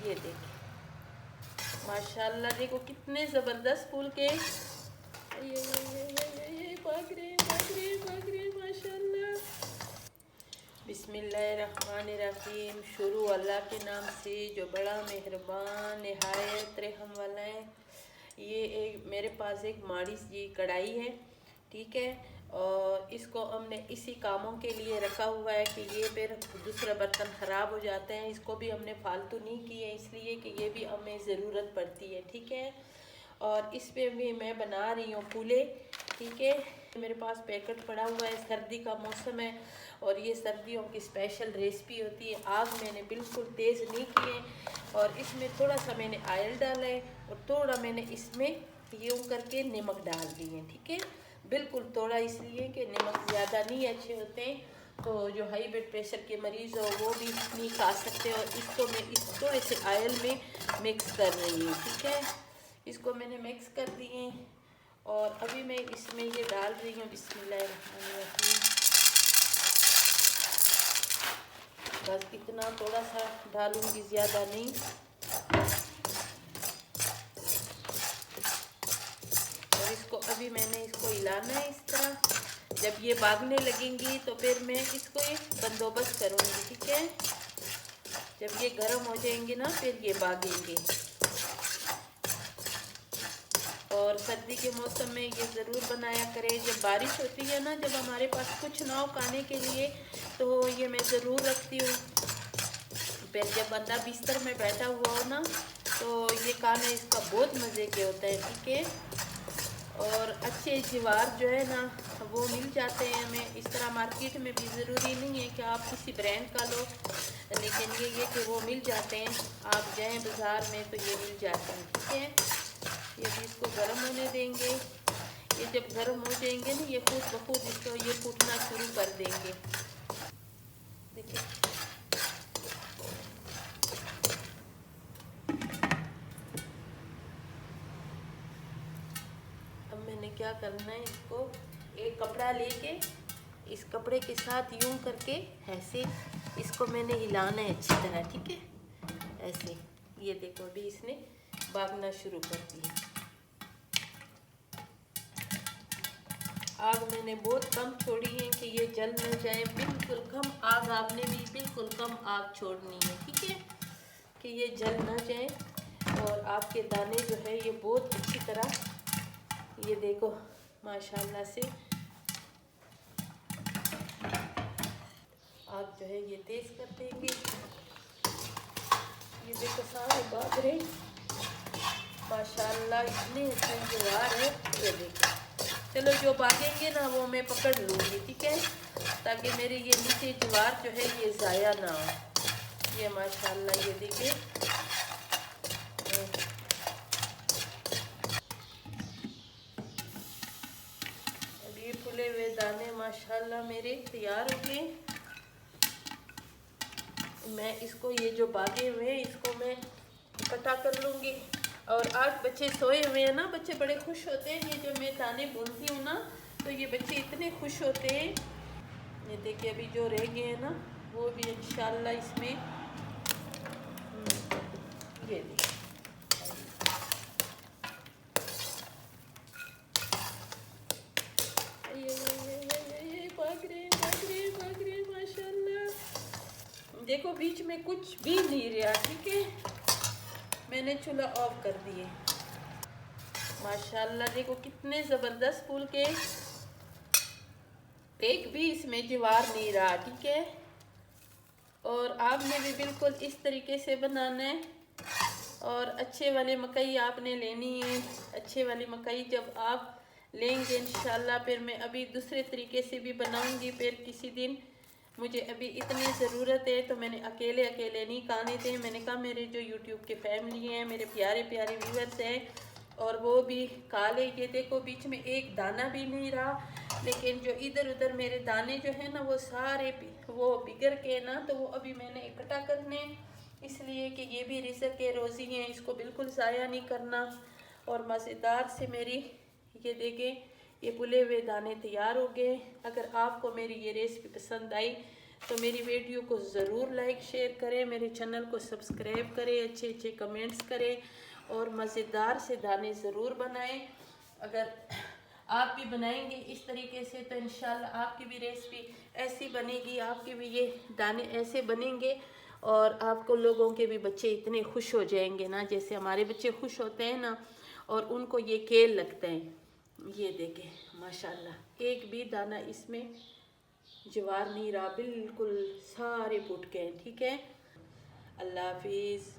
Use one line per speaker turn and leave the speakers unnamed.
ये देखिए माशाल्लाह, देखो कितने ज़बरदस्त फूल के ये भाग रहे माशाल्लाह। बिस्मिल्लाहिर्रहमानिर्रहीम। शुरू अल्लाह के नाम से जो बड़ा मेहरबान नहायत रहम वाला है। ये एक मेरे पास एक माड़ी सी कढ़ाई है, ठीक है, और इसको हमने इसी कामों के लिए रखा हुआ है कि ये फिर दूसरा बर्तन ख़राब हो जाते हैं। इसको भी हमने फालतू नहीं किए इसलिए कि ये भी हमें ज़रूरत पड़ती है, ठीक है। और इस पे भी मैं बना रही हूँ फूले, ठीक है। मेरे पास पैकेट पड़ा हुआ है, सर्दी का मौसम है और ये सर्दियों की स्पेशल रेसिपी होती है। आग मैंने बिल्कुल तेज़ नहीं किए और इसमें थोड़ा सा मैंने ऑयल डाला है और थोड़ा मैंने इसमें यूँ करके नमक डाल दी है, ठीक है। बिल्कुल थोड़ा इसलिए कि नमक ज़्यादा नहीं अच्छे होते हैं, तो जो हाई ब्लड प्रेशर के मरीज़ हो वो भी नहीं खा सकते। और इसको मैं इस थोड़े से ऑयल में मिक्स कर रही हूँ, ठीक है। इसको मैंने मिक्स कर दिए और अभी मैं इसमें ये डाल रही हूँ बिस्मिल्लाहिर्रहमानिर्रहीम। बस इतना थोड़ा सा डालूंगी, ज़्यादा नहीं। और इसको अभी मैंने इसको हिलाना है इस तरह। जब ये भागने लगेंगी तो फिर मैं इसको एक बंदोबस्त करूँगी, ठीक है। जब ये गर्म हो जाएंगे ना फिर ये भागेंगे। और सर्दी के मौसम में ये ज़रूर बनाया करें। जब बारिश होती है ना, जब हमारे पास कुछ ना हो खाने के लिए, तो ये मैं ज़रूर रखती हूँ। फिर जब बंदा बिस्तर में बैठा हुआ हो ना, तो ये खाना इसका बहुत मज़े के होता है, ठीक है। और अच्छे ज्वार जो है ना वो मिल जाते हैं हमें इस तरह मार्केट में भी। ज़रूरी नहीं है कि आप किसी ब्रांड का लो, लेकिन ये कि वो मिल जाते हैं। आप जाएं बाज़ार में तो ये मिल जाते हैं, ठीक है। ये भी इसको गर्म होने देंगे। ये जब गर्म हो जाएंगे ना, ये खुद ब खुद इसको ये फूटना शुरू कर देंगे, देखिए। अब मैंने क्या करना है, इसको एक कपड़ा लेके इस कपड़े के साथ यूं करके ऐसे इसको मैंने हिलाना है अच्छी तरह, ठीक है। ऐसे ये देखो अभी इसने भागना शुरू कर दिया। आग मैंने बहुत कम छोड़ी है कि ये जल न जाए। बिल्कुल कम आग आपने भी बिल्कुल कम आग छोड़नी है, ठीक है, कि ये जल न जाए। और आपके दाने जो है ये बहुत अच्छी तरह, ये देखो माशाल्लाह से आग जो है ये तेज़ कर देंगे। ये देखो सारे भाग रहे माशाल्लाह, इतने अच्छे ज्वार है। ये देखो, चलो जो भागेंगे ना वो मैं पकड़ लूँगी, ठीक है, ताकि मेरे ये नीचे ज्वार जो है ये ज़ाया ना हो। ये माशाल्लाह ये देखिए अब ये फूले हुए दाने माशाल्लाह मेरे तैयार हो गए। मैं इसको ये जो भागे हुए हैं इसको मैं इकट्ठा कर लूँगी। और आज बच्चे सोए हुए हैं ना, बच्चे बड़े खुश होते हैं। ये जो मैं दाने भूनती हूँ ना, तो ये बच्चे इतने खुश होते हैं। ये देखिए अभी जो रह गए हैं ना वो भी इंशाल्लाह इसमें ये देखिए ये भाग रहे माशाल्लाह। देखो बीच में कुछ भी नहीं रहा, ठीक है। मैंने चूल्हा ऑफ कर दिए माशाल्लाह। देखो कितने ज़बरदस्त फूल के, एक भी इसमें ज्वार नहीं रहा, ठीक है। और आपने भी बिल्कुल इस तरीके से बनाना है। और अच्छे वाली मकई आपने लेनी है। अच्छे वाली मकई जब आप लेंगे इंशाल्लाह, फिर मैं अभी दूसरे तरीके से भी बनाऊंगी फिर किसी दिन। मुझे अभी इतनी ज़रूरत है तो मैंने अकेले अकेले नहीं खाने थे। मैंने कहा मेरे जो यूट्यूब के फैमिली हैं, मेरे प्यारे प्यारे व्यूअर्स हैं, और वो भी खा ले। ये देखो बीच में एक दाना भी नहीं रहा, लेकिन जो इधर उधर मेरे दाने जो है ना वो सारे वो बिगड़ के ना, तो वो अभी मैंने इकट्ठा करने, इसलिए कि ये भी रिज़्क़ के रोज़ी हैं, इसको बिल्कुल ज़ाया नहीं करना। और मज़ेदार से मेरी ये देखें ये पुले हुए दाने तैयार हो गए। अगर आपको मेरी ये रेसिपी पसंद आई तो मेरी वीडियो को ज़रूर लाइक शेयर करें, मेरे चैनल को सब्सक्राइब करें, अच्छे अच्छे कमेंट्स करें और मज़ेदार से दाने ज़रूर बनाएं। अगर आप भी बनाएंगे इस तरीके से तो इंशाल्लाह आपकी भी रेसिपी ऐसी बनेगी, आपके भी ये दाने ऐसे बनेंगे और आपको लोगों के भी बच्चे इतने खुश हो जाएंगे ना, जैसे हमारे बच्चे खुश होते हैं ना और उनको ये केल लगते हैं। ये देखें माशाल्लाह एक भी दाना इसमें ज्वार नहीं रहा, बिल्कुल सारे फूट गए। ठीक है, अल्लाह हाफिज़।